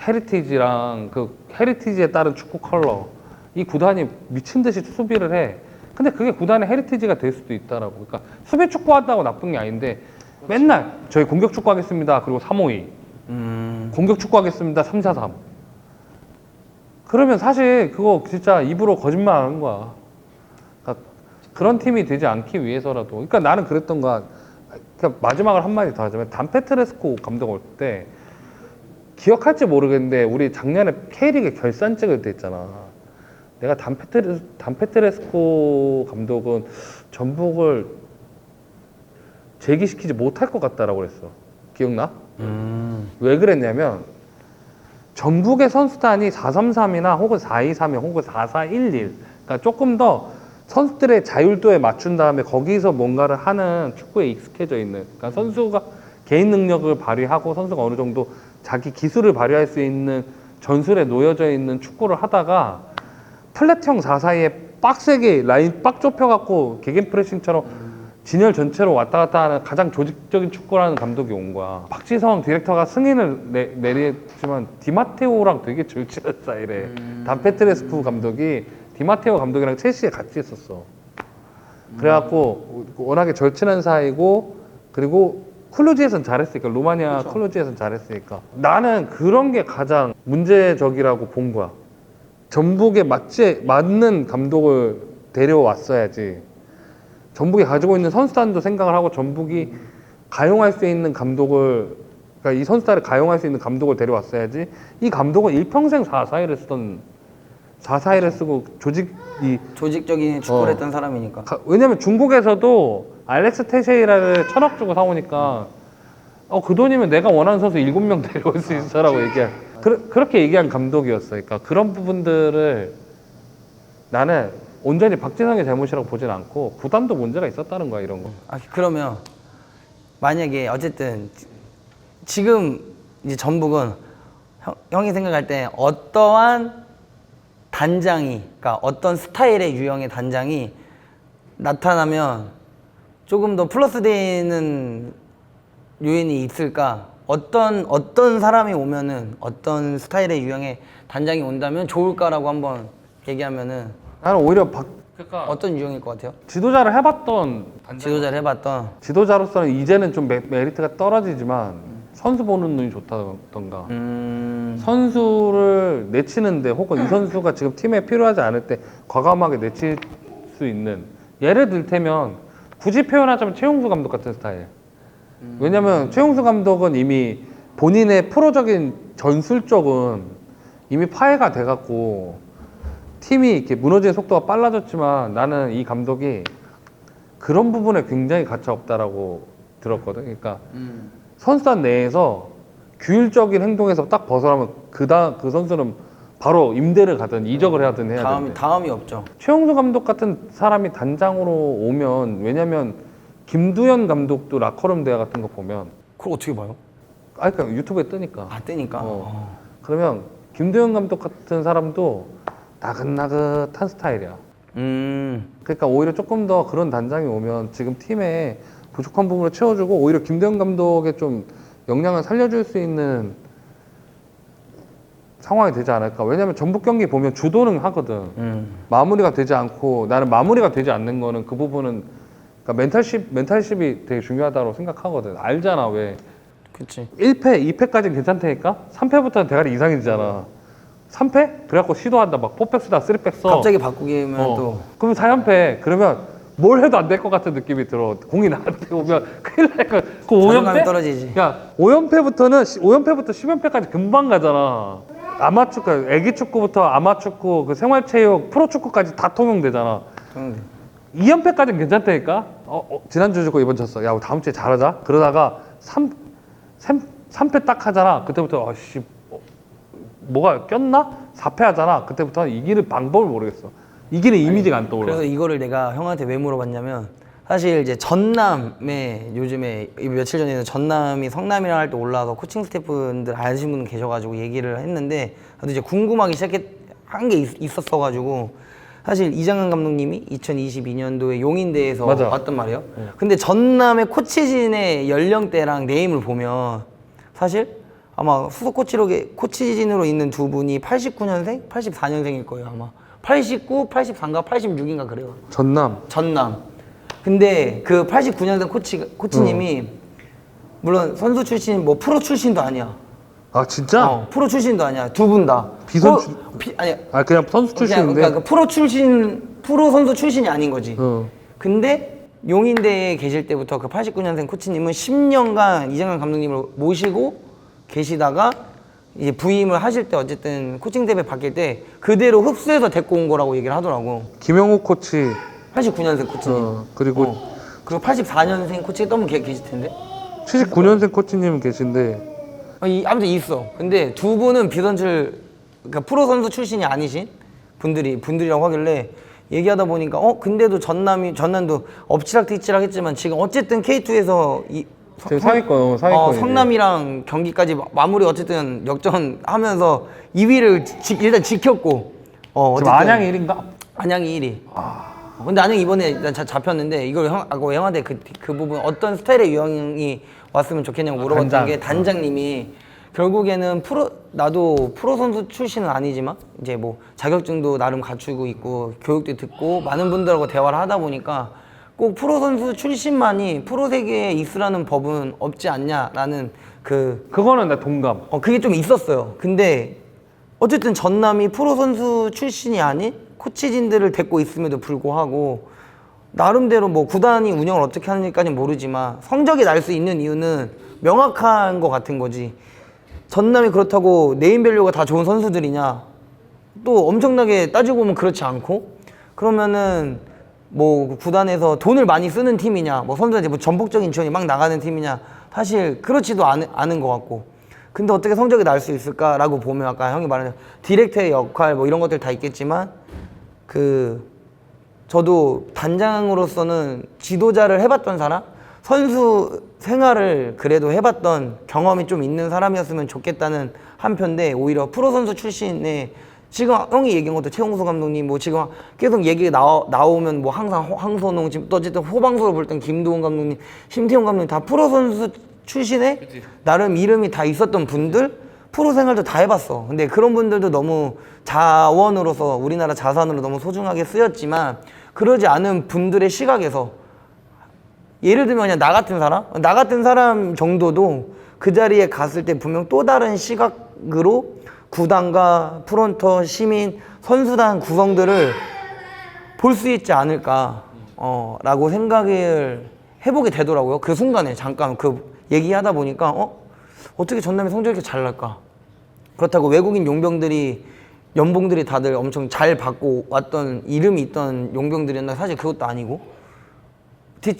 헤리티지랑 그 헤리티지에 따른 축구 컬러. 이 구단이 미친 듯이 수비를 해. 근데 그게 구단의 헤리티지가 될 수도 있다라고. 그러니까 수비 축구 한다고 나쁜 게 아닌데 맨날 저희 공격 축구 하겠습니다. 그리고 352. 공격 축구 하겠습니다. 343. 그러면 사실 그거 진짜 입으로 거짓말 하는 거야. 그러니까 그런 팀이 되지 않기 위해서라도. 그러니까 나는 그랬던 거야. 그러니까 마지막으로 한마디 더 하자면 단페트레스코 감독 올 때 기억할지 모르겠는데 우리 작년에 K리그 결산 찍을 때 있잖아. 내가 단페트레스코 감독은 전북을 재기시키지 못할 것 같다라고 그랬어. 기억나? 왜 그랬냐면 전북의 선수단이 4-3-3이나 혹은 4-2-3이 혹은 4-4-1-1 그러니까 조금 더 선수들의 자율도에 맞춘 다음에 거기서 뭔가를 하는 축구에 익숙해져 있는 그러니까 선수가 개인 능력을 발휘하고 선수가 어느 정도 자기 기술을 발휘할 수 있는 전술에 놓여져 있는 축구를 하다가 플랫형 4-4-2에 빡세게 라인 빡 좁혀갖고 개겐 프레싱처럼 진열 전체로 왔다 갔다 하는 가장 조직적인 축구라는 감독이 온 거야. 박지성 디렉터가 승인을 내렸지만 디마테오랑 되게 절친한 사이래. 단페트레스쿠 감독이 디마테오 감독이랑 첼시에 같이 있었어. 그래갖고 워낙에 절친한 사이고 그리고 클루지에선 잘했으니까 루마니아 그쵸. 클루지에선 잘했으니까 나는 그런 게 가장 문제적이라고 본 거야. 전북에 맞는 감독을 데려왔어야지. 전북이 가지고 있는 선수단도 생각을 하고 전북이 가용할 수 있는 감독을 그러니까 이 선수단을 가용할 수 있는 감독을 데려왔어야지. 이 감독은 일평생 4-4-1을 쓰던 4-4-1을 쓰고 조직적인 축구를 했던 사람이니까. 왜냐면 중국에서도 알렉스 테셰이라를 1,000억 주고 사오니까 그 돈이면 내가 원하는 선수 7명 데려올 수 있어라고 얘기한 그렇게 얘기한 감독이었어. 그러니까 그런 부분들을 나는 온전히 박지성의 잘못이라고 보진 않고 구단도 문제가 있었다는 거야. 이런 거. 그러면 만약에 어쨌든 지금 이제 전북은 형이 생각할 때 어떠한 단장이 그러니까 어떤 스타일의 유형의 단장이 나타나면 조금 더 플러스 되는 요인이 있을까? 어떤 사람이 오면은 어떤 스타일의 유형의 단장이 온다면 좋을까라고 한번 얘기하면은 나는 오히려 그러니까 어떤 유형일 것 같아요? 지도자를 해봤던 지도자를 해봤던. 지도자로서는 이제는 좀 메리트가 떨어지지만 선수 보는 눈이 좋다던가 선수를 내치는데 혹은 이 선수가 지금 팀에 필요하지 않을 때 과감하게 내칠 수 있는 예를 들테면 굳이 표현하자면 최용수 감독 같은 스타일. 왜냐면 최용수 감독은 이미 본인의 프로적인 전술 쪽은 이미 파해가 돼갖고 팀이 이렇게 무너지는 속도가 빨라졌지만 나는 이 감독이 그런 부분에 굉장히 가차 없다라고 들었거든. 그러니까 선수단 내에서 규율적인 행동에서 딱 벗어나면 그 선수는 바로 임대를 가든 이적을 하든 해야 되는데 다음이 없죠. 최용수 감독 같은 사람이 단장으로 오면 왜냐면 김두현 감독도 라커룸 대화 같은 거 보면 그걸 어떻게 봐요? 그러니까 유튜브에 뜨니까 뜨니까. 그러면 김두현 감독 같은 사람도 나긋나긋한 스타일이야. 그러니까 오히려 조금 더 그런 단장이 오면 지금 팀에 부족한 부분을 채워주고 오히려 김대현 감독의 좀 역량을 살려줄 수 있는 상황이 되지 않을까. 왜냐면 전북 경기 보면 주도는 하거든. 마무리가 되지 않고 나는 마무리가 되지 않는 거는 그 부분은 그러니까 멘탈십이 되게 중요하다고 생각하거든. 알잖아 왜. 그치. 1패, 2패까지는 괜찮다니까 3패부터는 대가리 이상해지잖아. 3패? 그래갖고 시도한다. 막 4백 쓰다 3백 써. 갑자기 바꾸기면 또. 그럼 4연패. 그러면 뭘 해도 안 될 것 같은 느낌이 들어. 공이 나한테 오면 큰일 날 거. 그 자존감이 5연패? 떨어지지. 야, 5연패부터 10연패까지 금방 가잖아. 아마축구, 애기축구부터 아마축구, 그 생활체육, 프로축구까지 다 통용되잖아. 2연패까지는 괜찮다니까? 지난주 주고 이번 졌어. 야, 다음 주에 잘하자. 그러다가 3패 딱 하잖아. 그때부터, 뭐가 꼈나? 4패 하잖아. 그때부터 이기는 방법을 모르겠어. 이기는 이미지가 안 떠올라. 그래서 이거를 내가 형한테 왜 물어봤냐면 사실 이제 전남에 요즘에 며칠 전에는 전남이 성남이랑 할 때 올라와서 코칭 스태프분들 아시는 분 계셔가지고 얘기를 했는데 나도 이제 궁금하기 시작한 게 있었어가지고 사실 이장현 감독님이 2022년도에 용인대에서 맞아. 왔단 말이에요. 근데 전남의 코치진의 연령대랑 네임을 보면 사실 아마 수석 코치진으로 있는 두 분이 89년생, 84년생일 거예요 아마. 89, 83가 86인가 그래요. 전남. 근데 그 89년생 코치님이 물론 선수 출신 뭐 프로 출신도 아니야. 아 진짜? 프로 출신도 아니야. 두 분 다. 아니. 그냥 선수 출신인데. 그러니까 프로 선수 출신이 아닌 거지. 근데 용인대에 계실 때부터 그 89년생 코치님은 10년간 이정현 감독님을 모시고 계시다가 이제 부임을 하실 때 어쨌든 코칭 대회 바뀔 때 그대로 흡수해서 데리고 온 거라고 얘기를 하더라고. 김영욱 코치. 89년생 코치님. 그리고 84년생 코치가 너무 계실 텐데. 79년생 코치님 계신데. 아무튼 있어. 근데 두 분은 그러니까 프로 선수 출신이 아니신 분들이라고 하길래 얘기하다 보니까 근데도 전남도 엎치락뒤치락 했지만 지금 어쨌든 K2에서 상위권 성남이랑 경기까지 마무리 어쨌든 역전하면서 2위를 일단 지켰고 지금 안양이 1위인가? 안양이 1위. 근데 안양 이번에 일단 잡혔는데 이걸 형한테 그 부분 어떤 스타일의 유형이 왔으면 좋겠냐고 물어봤던 게 단장님이 결국에는 나도 프로 선수 출신은 아니지만 이제 뭐 자격증도 나름 갖추고 있고 교육도 듣고 많은 분들하고 대화를 하다 보니까 꼭 프로 선수 출신만이 프로 세계에 있으라는 법은 없지 않냐라는 그거는 나 동감. 그게 좀 있었어요. 근데 어쨌든 전남이 프로 선수 출신이 아닌 코치진들을 데리고 있음에도 불구하고 나름대로 뭐 구단이 운영을 어떻게 하는지까지는 모르지만 성적이 날 수 있는 이유는 명확한 것 같은 거지. 전남이 그렇다고 네임밸류가 다 좋은 선수들이냐? 또 엄청나게 따지고 보면 그렇지 않고 그러면은 뭐 구단에서 돈을 많이 쓰는 팀이냐? 뭐 선수한테 뭐 전폭적인 지원이 막 나가는 팀이냐? 사실 그렇지도 않은 것 같고. 근데 어떻게 성적이 날 수 있을까라고 보면 아까 형이 말한 디렉터의 역할 뭐 이런 것들 다 있겠지만 저도 단장으로서는 지도자를 해봤던 사람, 선수 생활을 그래도 해봤던 경험이 좀 있는 사람이었으면 좋겠다는 한편데 오히려 프로 선수 출신의 지금 형이 얘기한 것도 최용수 감독님 뭐 지금 계속 얘기가 나오면 뭐 항상 황선홍 지금 또 어쨌든 호방수로 볼 땐 김도훈 감독님, 심태용 감독님 다 프로 선수 출신에 그치. 나름 이름이 다 있었던 분들 프로 생활도 다 해봤어. 근데 그런 분들도 너무 자원으로서 우리나라 자산으로 너무 소중하게 쓰였지만 그러지 않은 분들의 시각에서 예를 들면 그냥 나 같은 사람 정도도 그 자리에 갔을 때 분명 또 다른 시각으로 구단과 프론터, 시민, 선수단 구성들을 볼 수 있지 않을까 라고 생각을 해보게 되더라고요. 그 순간에 잠깐 그 얘기하다 보니까 어떻게 전남이 성적이 이렇게 잘 날까? 그렇다고 외국인 용병들이 연봉들이 다들 엄청 잘 받고 왔던 이름이 있던 용병들이었나? 사실 그것도 아니고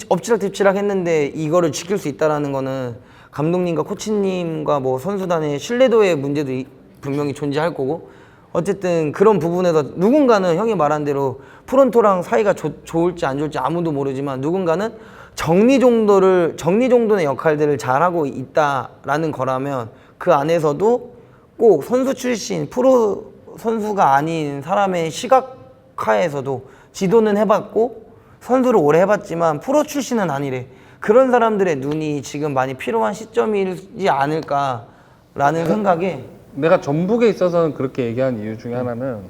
엎치락뒤치락 했는데 이거를 지킬 수 있다라는 거는 감독님과 코치님과 뭐 선수단의 신뢰도의 문제도 분명히 존재할 거고 어쨌든 그런 부분에서 누군가는 형이 말한 대로 프론토랑 사이가 좋을지 안 좋을지 아무도 모르지만 누군가는 정리정돈의 역할들을 잘하고 있다라는 거라면 그 안에서도 꼭 선수 출신 프로 선수가 아닌 사람의 시각하에서도 지도는 해봤고 선수를 오래 해봤지만 프로 출신은 아니래. 그런 사람들의 눈이 지금 많이 필요한 시점이지 않을까라는 생각에 내가 전북에 있어서는 그렇게 얘기한 이유 중에 하나는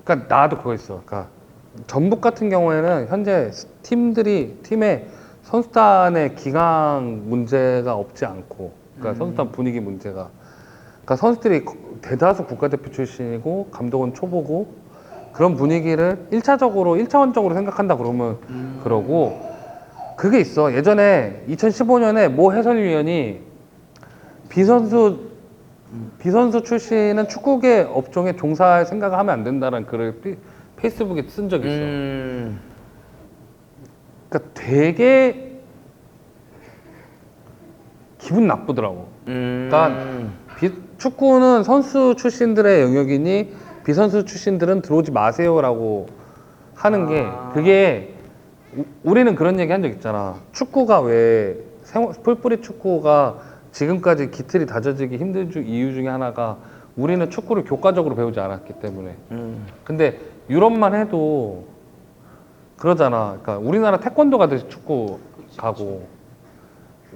그러니까 나도 그거 있어. 그러니까 전북 같은 경우에는 현재 팀의 선수단의 기강 문제가 없지 않고 그러니까 선수단 분위기 문제가 그러니까 선수들이 대다수 국가대표 출신이고 감독은 초보고 그런 분위기를 1차원적으로 생각한다 그러면 그러고 그게 있어. 예전에 2015년에 모 해설위원이 비선수 출신은 축구계 업종에 종사할 생각을 하면 안 된다는 글을 페이스북에 쓴 적이 있어. 그러니까 되게 기분 나쁘더라고. 그러니까 축구는 선수 출신들의 영역이니 비선수 출신들은 들어오지 마세요라고 하는 게 그게 우리는 그런 얘기 한 적 있잖아. 축구가 왜 풀뿌리 축구가 지금까지 기틀이 다져지기 힘든 이유 중에 하나가 우리는 축구를 교과적으로 배우지 않았기 때문에. 근데 유럽만 해도 그러잖아. 그러니까 우리나라 태권도 가듯이 축구 가고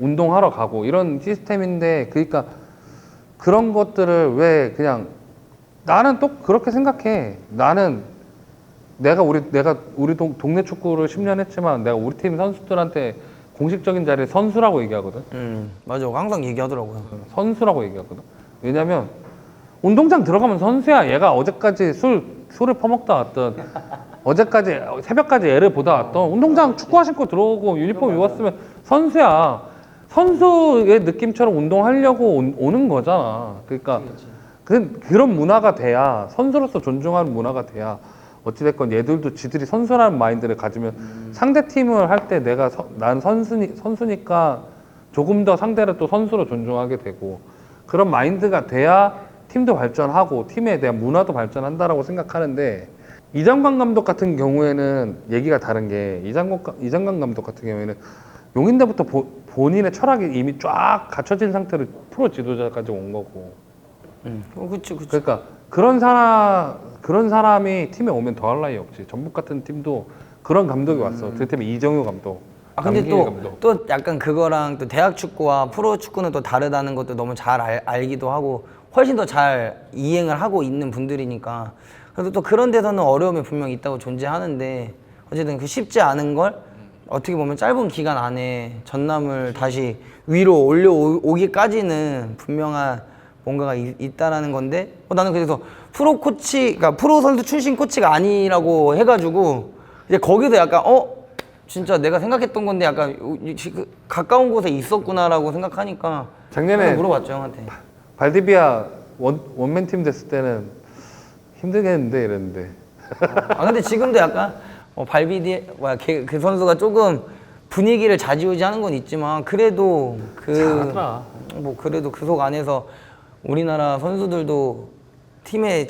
운동하러 가고 이런 시스템인데 그러니까 그런 것들을 왜 그냥 나는 또 그렇게 생각해. 나는 내가 우리 동네 축구를 10년 했지만 내가 우리 팀 선수들한테 공식적인 자리에 선수라고 얘기하거든. 맞아. 항상 얘기하더라고요. 선수라고 얘기하거든. 왜냐면 운동장 들어가면 선수야. 얘가 어제까지 술을 퍼먹다 왔던 어제까지 새벽까지 애를 보다 왔던 운동장 축구화 신고 들어오고 유니폼 입었으면 선수야. 선수의 느낌처럼 운동하려고 오는 거잖아. 그러니까 그런 문화가 돼야 선수로서 존중하는 문화가 돼야 어찌됐건 얘들도 지들이 선수라는 마인드를 가지면 상대 팀을 할 때 난 선수니까 조금 더 상대를 또 선수로 존중하게 되고 그런 마인드가 돼야 팀도 발전하고 팀에 대한 문화도 발전한다라고 생각하는데 이정관 감독 같은 경우에는 얘기가 다른 게 이정관 감독 같은 경우에는 용인대부터 본인의 철학이 이미 쫙 갖춰진 상태로 프로 지도자까지 온 거고. 그치. 그러니까 그런 사람이 팀에 오면 더할 나위 없지. 전북 같은 팀도 그런 감독이 왔어. 그 팀에 이정효 감독. 근데 남기희 감독. 또 약간 그거랑 또 대학 축구와 프로 축구는 또 다르다는 것도 너무 잘 알기도 하고 훨씬 더 잘 이행을 하고 있는 분들이니까 그래도 또 그런 데서는 어려움이 분명히 있다고 존재하는데 어쨌든 그 쉽지 않은 걸 어떻게 보면 짧은 기간 안에 전남을 다시 위로 올려오기까지는 분명한 뭔가가 있다라는 건데 나는 그래서 그러니까 프로 선수 출신 코치가 아니라고 해가지고 이제 거기서 약간 진짜 내가 생각했던 건데 약간 가까운 곳에 있었구나라고 생각하니까 작년에 물어봤죠 형한테. 발디비아 원맨 팀 됐을 때는 힘들겠는데 이랬는데. 근데 지금도 약간 그 선수가 조금 분위기를 좌지우지하는 건 있지만 그래도 잘하더라. 그래도 그 속 안에서 우리나라 선수들도 팀에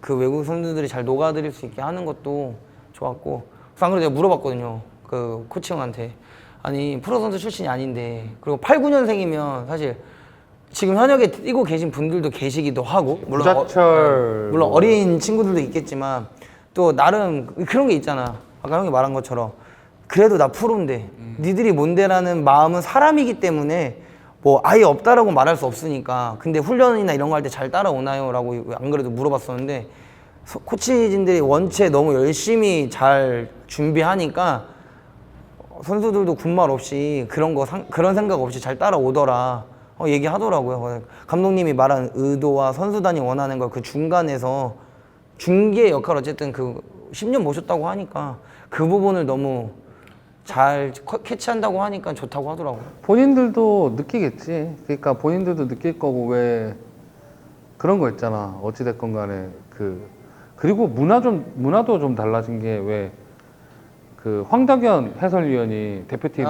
그 외국 선수들이 잘 녹아들일 수 있게 하는 것도 좋았고 안 그래도 내가 물어봤거든요. 그 코치 형한테 아니 프로 선수 출신이 아닌데 그리고 8, 9년생이면 사실 지금 현역에 뛰고 계신 분들도 계시기도 하고 물론 어린 친구들도 있겠지만 또 나름 그런 게 있잖아. 아까 형이 말한 것처럼 그래도 나 프로인데 니들이 뭔데라는 마음은 사람이기 때문에 뭐 아예 없다라고 말할 수 없으니까. 근데 훈련이나 이런 거 할 때 잘 따라오나요? 라고 안 그래도 물어봤었는데 코치진들이 원체 너무 열심히 잘 준비하니까 선수들도 군말 없이 그런 생각 없이 잘 따라오더라 얘기하더라고요. 감독님이 말한 의도와 선수단이 원하는 걸 그 중간에서 중개 역할 어쨌든 그 10년 모셨다고 하니까 그 부분을 너무 잘 캐치한다고 하니까 좋다고 하더라고요. 본인들도 느끼겠지. 그러니까 본인들도 느낄 거고 왜 그런 거 있잖아. 어찌됐건 간에 그리고 문화도 좀 달라진 게 왜 그 황덕현 해설위원이 대표팀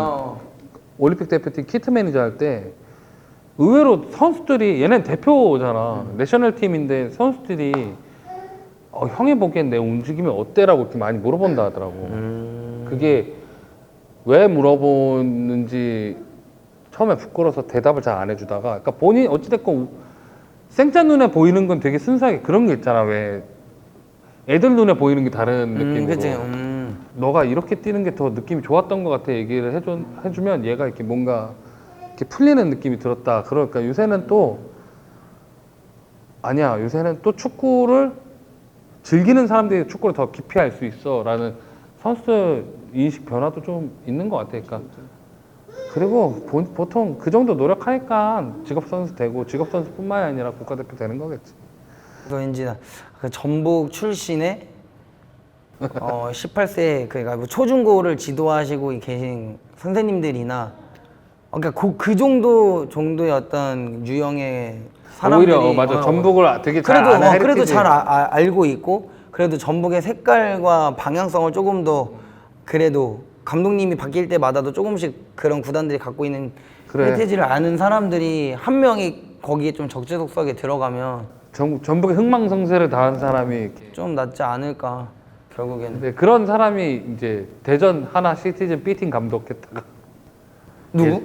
올림픽 대표팀 키트 매니저 할 때 의외로 선수들이 얘는 대표잖아. 내셔널 팀인데 선수들이 형이 보기엔 내 움직임이 어때라고 이렇게 많이 물어본다 하더라고. 그게 왜 물어보는지 처음에 부끄러워서 대답을 잘 안 해주다가, 그러니까 본인 어찌됐건 생짜 눈에 보이는 건 되게 순수하게 그런 게 있잖아. 왜 애들 눈에 보이는 게 다른 느낌으로. 그치. 너가 이렇게 뛰는 게 더 느낌이 좋았던 것 같아 얘기를 해주면 얘가 이렇게 뭔가 이렇게 풀리는 느낌이 들었다. 그러니까 요새는 또 아니야. 요새는 또 축구를 즐기는 사람들이 축구를 더 깊이 알 수 있어라는 선수들 인식 변화도 좀 있는 것 같아. 그러니까 그리고 보통 그 정도 노력하니까 직업 선수 되고 직업 선수뿐만이 아니라 국가대표 되는 거겠지. 그래서 왠지 그 전북 출신의 18세 그러니까 뭐 초중고를 지도하시고 계신 선생님들이나 그러니까 그 정도의 어떤 유형의 사람들이 오히려 맞아. 전북을 되게 잘 그래도 아는 그래도 헤리티지. 잘 알고 있고 그래도 전북의 색깔과 방향성을 조금 더 그래도 감독님이 바뀔 때마다도 조금씩 그런 구단들이 갖고 있는 그래. 헤리티지를 아는 사람들이 한 명이 거기에 좀 적재적소하게 들어가면 전북의 흥망성쇠를 다한 사람이 좀 낫지 않을까 결국에는. 근데 그런 사람이 이제 대전 하나 시티즌 B팀 감독했다가 누구?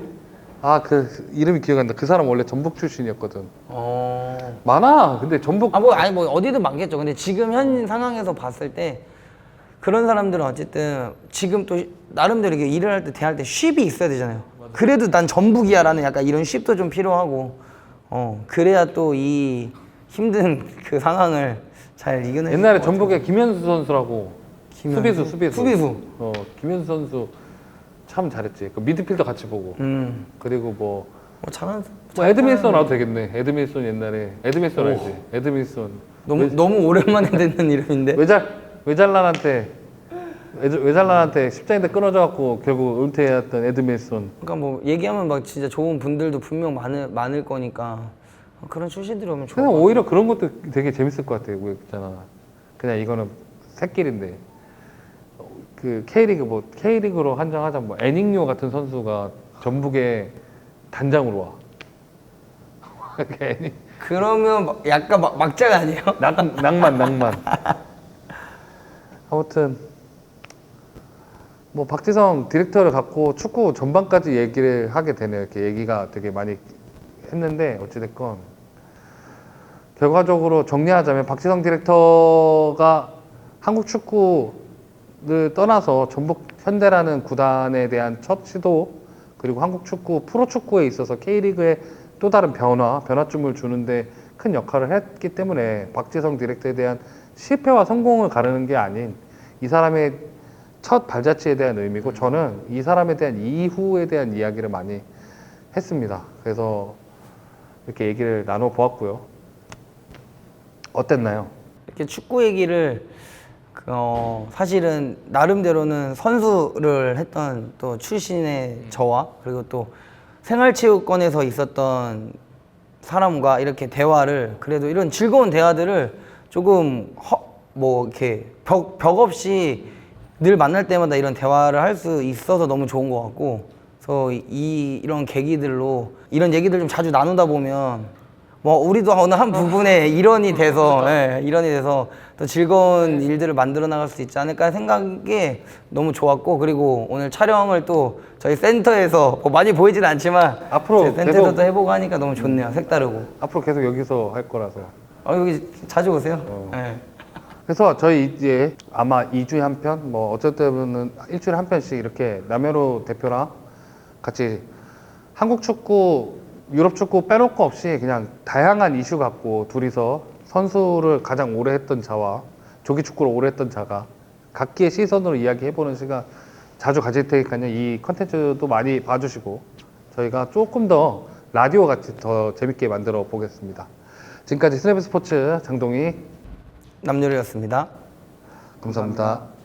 그 이름이 기억이 안 나. 그 사람 원래 전북 출신이었거든. 많아. 근데 전북 뭐 어디든 많겠죠. 근데 지금 현 상황에서 봤을 때 그런 사람들은 어쨌든 지금 또 나름대로 이렇게 일을 할 때 대할 때 쉿이 있어야 되잖아요. 맞아. 그래도 난 전북이야라는 약간 이런 쉿도 좀 필요하고 그래야 또 이 힘든 그 상황을 잘 이겨낼 옛날에 전북에 김현수 선수라고 수비수. 김현수 선수 참 잘했지. 그 미드필더 같이 보고. 그리고 뭐 잘하는 에드밀슨 와도 되겠네. 에드밀슨 옛날에 에드밀슨 알지? 에드밀슨 너무 오랜만에 듣는 이름인데. 외잘란한테 십자인대 끊어져 갖고 결국 은퇴했던 에드밀슨. 그러니까 뭐 얘기하면 막 진짜 좋은 분들도 분명 많을 거니까 그런 출신들이 오면 좋아. 그냥 오히려 그런 것도 되게 재밌을 것 같아. 뭐 있잖아. 그냥 이거는 새끼인데 그 K리그로 한정하자 뭐 애닝요 같은 선수가 전북의 단장으로 와. 그러면 약간 막장 아니에요? 낭만. 아무튼 뭐 박지성 디렉터를 갖고 축구 전반까지 얘기를 하게 되네요. 이렇게 얘기가 되게 많이 했는데 어찌됐건 결과적으로 정리하자면 박지성 디렉터가 한국 축구를 떠나서 전북 현대라는 구단에 대한 첫 시도, 그리고 한국 축구 프로축구에 있어서 K리그의 또 다른 변화점을 주는데 큰 역할을 했기 때문에 박지성 디렉터에 대한 실패와 성공을 가르는 게 아닌 이 사람의 첫 발자취에 대한 의미고, 저는 이 사람에 대한 이후에 대한 이야기를 많이 했습니다. 그래서 이렇게 얘기를 나눠보았고요. 어땠나요? 이렇게 축구 얘기를 사실은 나름대로는 선수를 했던 또 출신의 저와 그리고 또 생활체육관에서 있었던 사람과 이렇게 대화를, 그래도 이런 즐거운 대화들을 조금 이렇게 벽 없이 늘 만날 때마다 이런 대화를 할 수 있어서 너무 좋은 것 같고, 그래서 이런 계기들로 이런 얘기들 좀 자주 나누다 보면 뭐 우리도 어느 한 부분에 일원이 돼서 더 즐거운 일들을 만들어 나갈 수 있지 않을까 생각이 너무 좋았고, 그리고 오늘 촬영을 또 저희 센터에서 뭐 많이 보이진 않지만 앞으로 센터에서도 계속 해보고 하니까 너무 좋네요. 색다르고. 앞으로 계속 여기서 할 거라서. 여기 자주 오세요. 네. 그래서 저희 이제 아마 2주에 한 편, 뭐 어쩔 때는 일주일에 한 편씩 이렇게 남현우 대표랑 같이 한국 축구, 유럽 축구 빼놓고 없이 그냥 다양한 이슈 갖고 둘이서 선수를 가장 오래 했던 자와 조기 축구를 오래 했던 자가 각기의 시선으로 이야기해보는 시간 자주 가질 테니까요. 이 컨텐츠도 많이 봐주시고 저희가 조금 더 라디오 같이 더 재밌게 만들어 보겠습니다. 지금까지 스냅 스포츠 장동희 남유리였습니다. 감사합니다.